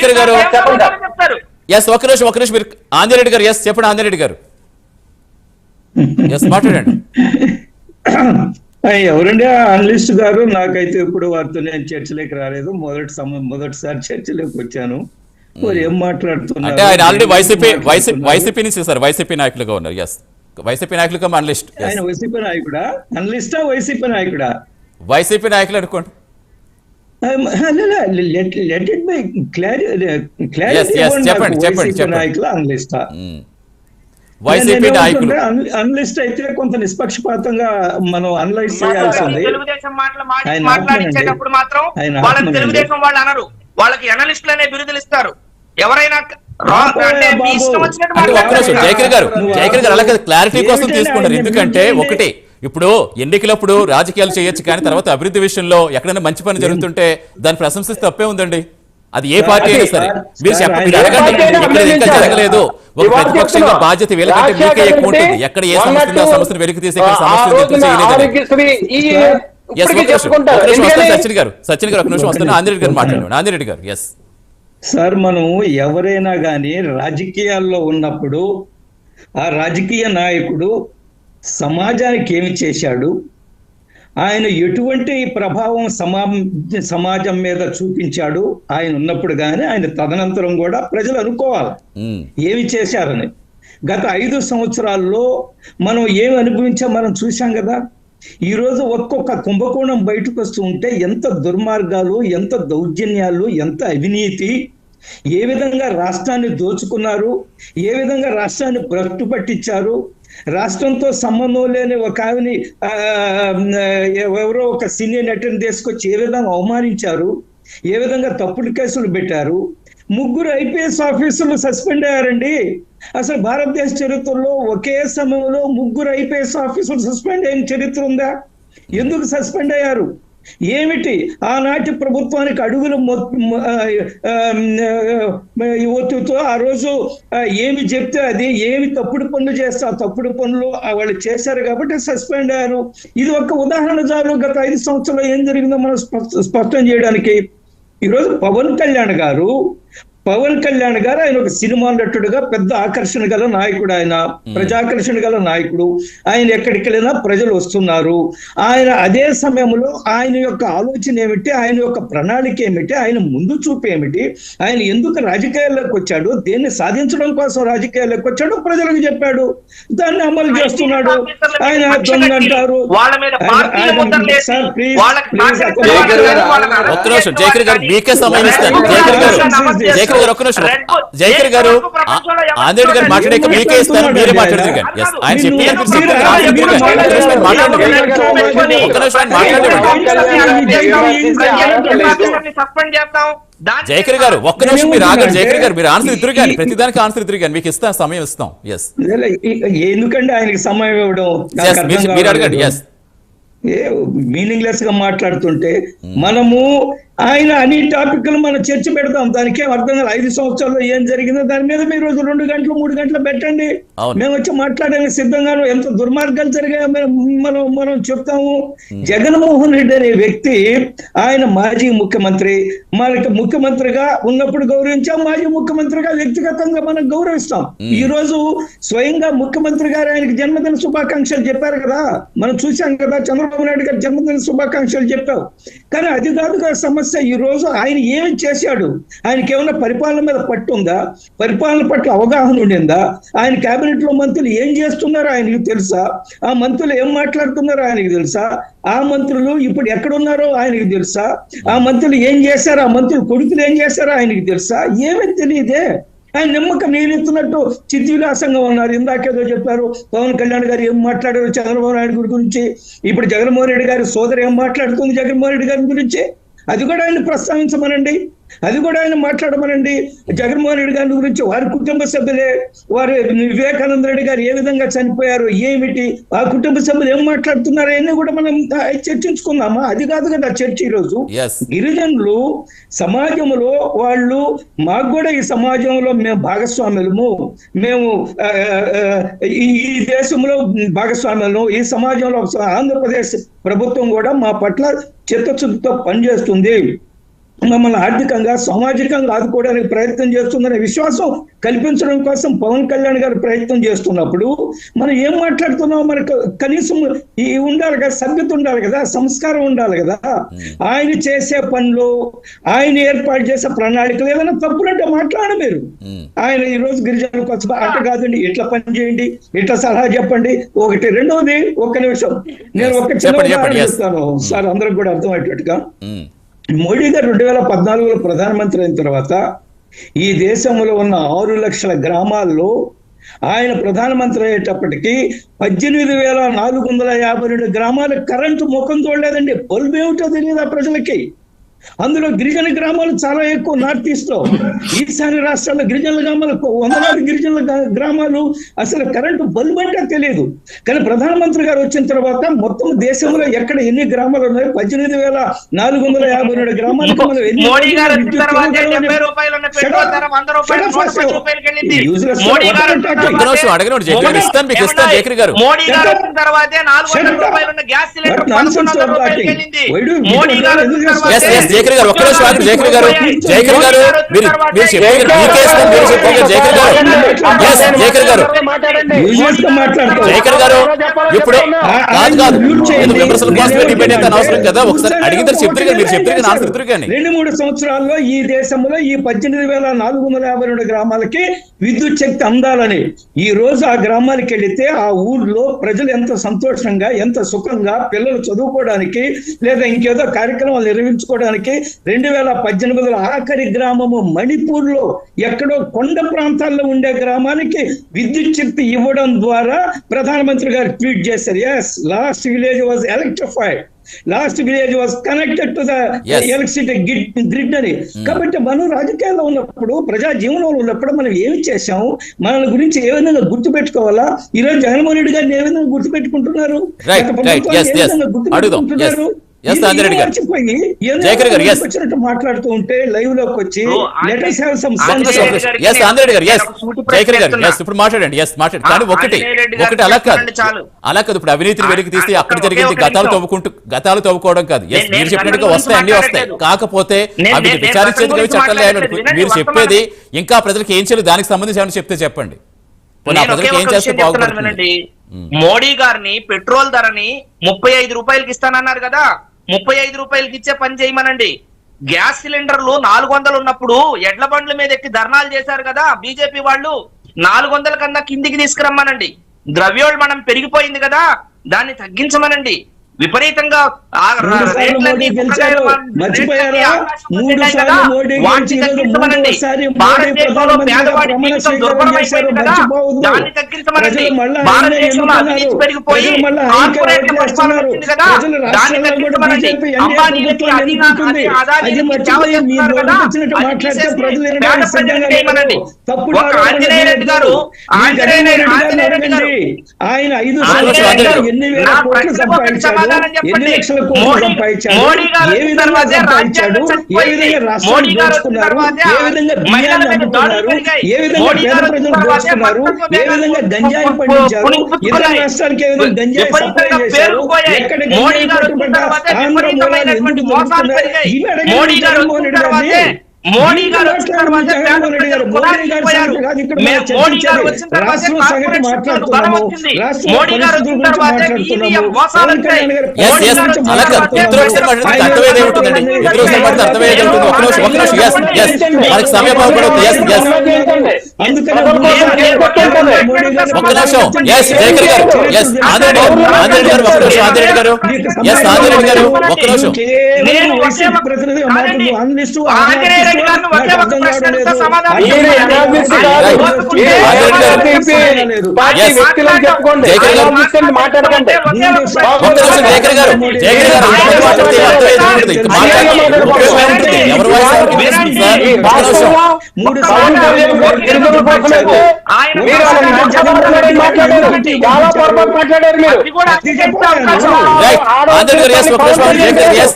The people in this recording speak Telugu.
జయకర్ గారు చెప్తారు. ఎస్ ఒక నిమిషం మీరు ఆంజనేయుడు గారు ఎస్ చెప్పండి ఆంజనేయుడు గారు ఎస్ మాట్లాడండి. ఎవరండి అనలిస్ట్ గారు? నాకైతే ఇప్పుడు వారితో నేను చర్చలోకి రాలేదు, మొదటిసారి చర్చలోకి వచ్చాను. మరి ఏం మాట్లాడుతున్నారు అంటే ఆయన ఆల్రెడీ వైసీపీ నుంచి సార్ వైసీపీ నాయకులుగా ఉన్నారు. ఎస్ వైసీపీ నాయకులుగా అనలిస్ట్. ఆయన వైసీపీ నాయకుడా? అనలిస్టా వైసీపీ నాయకుడా? వైసీపీ నాయకులు అనుకోండి. నాయకుల అనలిస్టా? వైసీపీ నాయకులు అనలిస్ట్ అయితే కొంత నిష్పక్షపాతంగా మనం అనలైజ్ చేయాల్సి ఉంది. తెలుగుదేశం మాట్లాడించేటప్పుడు మాత్రం వాళ్ళకి తెలుగుదేశం వాళ్ళు అనరు, వాళ్ళకి అనలిస్టులు అనే బిరుదులు ఇస్తారు. ఎవరైనా జయకర్ గారు అలాగే క్లారిటీ కోసం తీసుకుంటారు. ఎందుకంటే ఒకటి ఇప్పుడు ఎన్నికలప్పుడు రాజకీయాలు చేయొచ్చు, కానీ తర్వాత అభివృద్ధి విషయంలో ఎక్కడైనా మంచి పని జరుగుతుంటే దాన్ని ప్రశంసిస్తే తప్పే ఉందండి. అది ఏ పార్టీ అయినా సరే. మీరు అడగండి, ఇంకా జరగలేదు, ఒక ప్రతిపక్షంగా బాధ్యత వీళ్ళకంటే మీకే ఎక్కువ ఉంటుంది. ఎక్కడ ఏ సమస్య ఉందో ఆ సమస్యను వెలికి తీసే సచిన్ గారు ఒక నిమిషం వస్తాను. ఆంజనేయుడు గారు మాట్లాడండి. ఆంజనేయుడు గారు ఎస్ సార్, మనం ఎవరైనా కానీ రాజకీయాల్లో ఉన్నప్పుడు ఆ రాజకీయ నాయకుడు సమాజానికి ఏమి చేశాడు, ఆయన ఎటువంటి ప్రభావం సమాజం మీద చూపించాడు ఆయన ఉన్నప్పుడు కానీ ఆయన తదనంతరం కూడా ప్రజలు అనుకోవాలి ఏమి చేశారని. గత 5 సంవత్సరాల్లో మనం ఏమి అనుభవించాం మనం చూసాం కదా. ఈరోజు ఒక్కొక్క కుంభకోణం బయటకు వస్తూ ఉంటే ఎంత దుర్మార్గాలు, ఎంత దౌర్జన్యాలు, ఎంత అవినీతి, ఏ విధంగా రాష్ట్రాన్ని దోచుకున్నారు, ఏ విధంగా రాష్ట్రాన్ని భ్రష్టు పట్టించారు. రాష్ట్రంతో సంబంధం లేని ఒక ఆవిని ఎవరో ఒక సీనియర్ నటుని తీసుకొచ్చి ఏ విధంగా అవమానించారు, ఏ విధంగా తప్పుడు కేసులు పెట్టారు. 3 IPS ఆఫీసర్లు సస్పెండ్ అయ్యారండి. అసలు భారతదేశ చరిత్రలో ఒకే సమయంలో 3 IPS ఆఫీసర్లు సస్పెండ్ అయిన చరిత్ర ఉందా? ఎందుకు సస్పెండ్ అయ్యారు? ఏమిటి ఆనాటి ప్రభుత్వానికి అడుగులు ఒత్తుతో ఆ రోజు ఏమి చెప్తే అది, ఏమి తప్పుడు పనులు చేస్తే ఆ తప్పుడు పనులు వాళ్ళు చేశారు కాబట్టి సస్పెండ్ అయ్యారు. ఇది ఒక ఉదాహరణ చాలు గత 5 సంవత్సరాలు ఏం జరిగిందో మనం స్పష్టం చేయడానికి. ఈరోజు పవన్ కళ్యాణ్ గారు ఆయన ఒక సినిమా నటుడుగా పెద్ద ఆకర్షణ గల నాయకుడు, ఆయన ప్రజాకర్షణ గల నాయకుడు. ఆయన ఎక్కడికి వెళ్ళినా ప్రజలు వస్తున్నారు. ఆయన అదే సమయంలో ఆయన యొక్క ఆలోచన ఏమిటి, ఆయన యొక్క ప్రణాళిక ఏమిటి, ఆయన ముందు చూపు ఏమిటి, ఆయన ఎందుకు రాజకీయాల్లోకి వచ్చాడు, దేన్ని సాధించడం కోసం రాజకీయాల్లోకి వచ్చాడు ప్రజలకు చెప్పాడు. దాన్ని అమలు చేస్తున్నాడు. ఆయన దొంగ అంటారు. జయకర్ గారు ఆంజనేయుడు గారు మాట్లాడాక మీకే ఇస్తాను, మీరే మాట్లాడదు. ఆయన జయకర్ గారు ఒక్క నిమిషం మీరు ఆగండి. జయకర్ గారు మీరు ఆన్సర్ ఇద్దరు కానీ ప్రతిదానికి ఆన్సర్ ఇద్దరు కానీ మీకు ఇస్తాం, సమయం ఇస్తాం. ఎస్ ఎందుకంటే ఆయనకి సమయం ఇవ్వడం మీరు అడగండి. ఎస్ మీనింగ్లెస్ గా మాట్లాడుతుంటే మనము ఆయన అన్ని టాపిక్లు మనం చర్చ పెడతాం. దానికి అర్థం కాదు. 5 సంవత్సరాల్లో ఏం జరిగిందో దాని మీద మీరు 2 గంటలు 3 గంటలు పెట్టండి, మేము వచ్చి మాట్లాడడానికి సిద్ధంగాను. ఎంత దుర్మార్గాలు జరిగాయో మనం చెప్తాము. జగన్మోహన్ రెడ్డి అనే వ్యక్తి ఆయన మాజీ ముఖ్యమంత్రి, మనకి ముఖ్యమంత్రిగా ఉన్నప్పుడు గౌరవించాం, మాజీ ముఖ్యమంత్రిగా వ్యక్తిగతంగా మనం గౌరవిస్తాం. ఈ రోజు స్వయంగా ముఖ్యమంత్రి గారు ఆయనకి జన్మదిన శుభాకాంక్షలు చెప్పారు కదా, మనం చూసాం కదా. చంద్రబాబు నాయుడు గారు జన్మదిన శుభాకాంక్షలు చెప్పావు. కానీ అది కాదు కదా సమస్య. ఈ రోజు ఆయన ఏమి చేశాడు, ఆయనకి ఏమైనా పరిపాలన మీద పట్టు ఉందా, పరిపాలన పట్ల అవగాహన ఉండిందా, ఆయన కేబినెట్ లో మంత్రులు ఏం చేస్తున్నారో ఆయనకి తెలుసా, ఆ మంత్రులు ఏం మాట్లాడుతున్నారో ఆయనకి తెలుసా, ఆ మంత్రులు ఇప్పుడు ఎక్కడున్నారో ఆయనకి తెలుసా, ఆ మంత్రులు ఏం చేశారో, ఆ మంత్రులు కొడుకులు ఏం చేశారో ఆయనకి తెలుసా? ఏమీ తెలియదే. ఆయన నిమ్మకం నీరెత్తున్నట్టు చిత్విలాసంగా ఉన్నారు. ఇందాకేదో చెప్పారు పవన్ కళ్యాణ్ గారు ఏం మాట్లాడారు చంద్రబాబు నాయుడు గురించి, ఇప్పుడు జగన్మోహన్ రెడ్డి గారి సోదరు ఏం మాట్లాడుతుంది జగన్మోహన్ రెడ్డి గారి గురించి, అది కూడా ఆయన ప్రస్తావించమనండి, అది కూడా ఆయన మాట్లాడమనండి. జగన్మోహన్ రెడ్డి గారి గురించి వారి కుటుంబ సభ్యులే, వారి వివేకానంద రెడ్డి గారు ఏ విధంగా చనిపోయారు, ఏమిటి, ఆ కుటుంబ సభ్యులు ఏం మాట్లాడుతున్నారు అవన్నీ కూడా మనం చర్చించుకుందామా? అది కాదు కదా చర్చ. ఈరోజు గిరిజనులు సమాజంలో వాళ్ళు, మాకు కూడా ఈ సమాజంలో మేము భాగస్వాములము, మేము ఈ దేశంలో భాగస్వాములను, ఈ సమాజంలో ఆంధ్రప్రదేశ్ ప్రభుత్వం కూడా మా పట్ల చిత్తశుద్ధితో పనిచేస్తుంది. మమ్మల్ని ఆర్థికంగా సామాజికంగా ఆదుకోవడానికి ప్రయత్నం చేస్తుందనే విశ్వాసం కల్పించడం కోసం పవన్ కళ్యాణ్ గారు ప్రయత్నం చేస్తున్నప్పుడు మనం ఏం మాట్లాడుతున్నాం? మనకు కనీసం ఈ ఉండాలి కదా, సభ్యత ఉండాలి కదా, సంస్కారం ఉండాలి కదా. ఆయన చేసే పనులు, ఆయన ఏర్పాటు చేసే ప్రణాళికలు ఏదైనా తప్పులంటే మాట్లాడండి మీరు. ఆయన ఈ రోజు గిరిజనులకు వచ్చి అట్ట కాదండి, ఇట్లా పని చేయండి, ఇట్లా సలహా చెప్పండి. ఒకటి. రెండవది, ఒక్క నిమిషం, నేను ఒక చిన్న ఉదాహరణ చెప్తాను సార్, అందరికి కూడా అర్థమయ్యేటట్టుగా. మోడీ గారు 2014లో ప్రధానమంత్రి అయిన తర్వాత ఈ దేశంలో ఉన్న 6 లక్షల గ్రామాల్లో ఆయన ప్రధానమంత్రి అయ్యేటప్పటికి 18,452 గ్రామాలకు కరెంటు ముఖం చూడలేదండి. బల్బు ఏమిటో తెలియదు ఆ ప్రజలకి. అందులో గిరిజన గ్రామాలు చాలా ఎక్కువ. నార్త్ ఈస్ట్ లో, ఈశాన్య రాష్ట్రాల్లో గిరిజనుల గ్రామాలు, వందలాది గిరిజనుల గ్రామాలు అసలు కరెంటు బల్బు అంటే తెలియదు. కానీ ప్రధానమంత్రి గారు వచ్చిన తర్వాత మొత్తం దేశంలో ఎక్కడ ఎన్ని గ్రామాలు ఉన్నాయి, 18,452 గ్రామాలకు మనం జయకర్ గారు ఒక్క నిమిషం ఆగండి. జయకర్ గారు జయకర్ గారు మీరు జయకర్ గారు జయకర్ గారు ఇప్పుడు కాదు విమర్శల కోసం డిబేట్ అయితే అనవసరం కదా. ఒకసారి అడిగితే చెప్తారు కదా, మీరు చెప్తారు కదా, ఆన్సర్ ఇద్దరు కానీ. 2-3 సంవత్సరాల్లో ఈ దేశంలో ఈ 18,452 గ్రామాలకి విద్యుత్ శక్తి అందాలని ఈ రోజు ఆ గ్రామాలకు వెళితే ఆ ఊర్లో ప్రజలు ఎంత సంతోషంగా, ఎంత సుఖంగా పిల్లలు చదువుకోవడానికి లేదా ఇంకేదో కార్యక్రమాలు నిర్వహించుకోవడానికి 2018లో ఆఖరి గ్రామము మణిపూర్ లో ఎక్కడో కొండ ప్రాంతాల్లో ఉండే గ్రామానికి విద్యుత్ శక్తి ఇవ్వడం ద్వారా ప్రధానమంత్రి గారు ట్వీట్ చేశారు. Yes, last village was electrified, last village was connected to the electricity grid అని. కాబట్టి మనం రాజకీయాల్లో ఉన్నప్పుడు, ప్రజా జీవనంలో ఉన్నప్పుడు మనం ఏమి చేశాము, మన గురించి ఏ విధంగా గుర్తు పెట్టుకోవాలా? ఈ రోజు జగన్మోహన్ రెడ్డి గారిని ఏ విధంగా గుర్తు పెట్టుకుంటున్నారు, మాట్లాడుతూ ఉంటే లైవ్ లోకి వచ్చి ఇప్పుడు మాట్లాడండి. కానీ ఒకటి అలా కాదు. ఇప్పుడు అవినీతిని వెలికి తీస్తే అక్కడ జరిగింది గతాలు తవ్వుకోవడం కాదు. మీరు చెప్పినట్టుగా వస్తాయి, అన్ని వస్తాయి. కాకపోతే అవి విచారించేందుకు చట్టాలు మీరు చెప్పేది ఇంకా ప్రజలకు ఏం చేయాలి, దానికి సంబంధించి ఏమైనా చెప్తే చెప్పండి. ప్రజలకు ఏం చేస్తే బాగుంటుంది? మోడీ గారిని పెట్రోల్ ధరని 35 రూపాయలకి ఇస్తానన్నారు కదా, 35 రూపాయలకి ఇచ్చే పని చేయమనండి. గ్యాస్ సిలిండర్లు 400 ఉన్నప్పుడు ఎడ్ల బండ్ల మీద ఎక్కి ధర్నాలు చేశారు కదా బీజేపీ వాళ్ళు, 400 కన్నా కిందికి తీసుకురమ్మనండి. ద్రవ్యోల్బణం పెరిగిపోయింది కదా, దాన్ని తగ్గించమనండి. విపరీతంగా భారతదేశంలో పేదవాడి జీవితం దుర్భరమైపోయింది కదా, దాన్ని తగ్గించమనండి. భారతదేశంలో అవినీతి పెరిగిపోయి కార్పొరేట్ పరిపాలన వచ్చింది కదా, దాన్ని తగ్గించమనండి. అంబానీ ఒక ఆంజనేయ రెడ్డి గారు ఆయన 5 సంవత్సరాలు ఎన్ని వేల కోట్లు సంపాదించాడు, ఎన్ని లక్షల కోట్లు సంపాదించాడు, ఏ విధంగా సంపాదించాడు, ఏ విధంగా రాష్ట్రాన్ని దోచుకున్నారు, ఏ విధంగా బియ్యాన్ని అమ్ముతున్నారు, ఏ విధంగా పేద ప్రజలు దోచుకున్నారు, ఏ విధంగా గంజాయి పండించారు, ఇతర రాష్ట్రాలకి ఏ విధంగా గంజాయి సప్లై చేశారు, ఎక్కడ గంజాయి పట్టుబడ్డ ఆంధ్ర మూలాలు ఎందుకు దోచుకున్నారు, ఇవి అడగండి జగన్మోహన్ రెడ్డి గారిని. మోడీ గారు వచ్చిన తర్వాత రాష్ట్రం సంగతి మాట్లాడుతున్నాము, మోడీ గారు వచ్చిన తర్వాత మాట్లాడారు మీరు.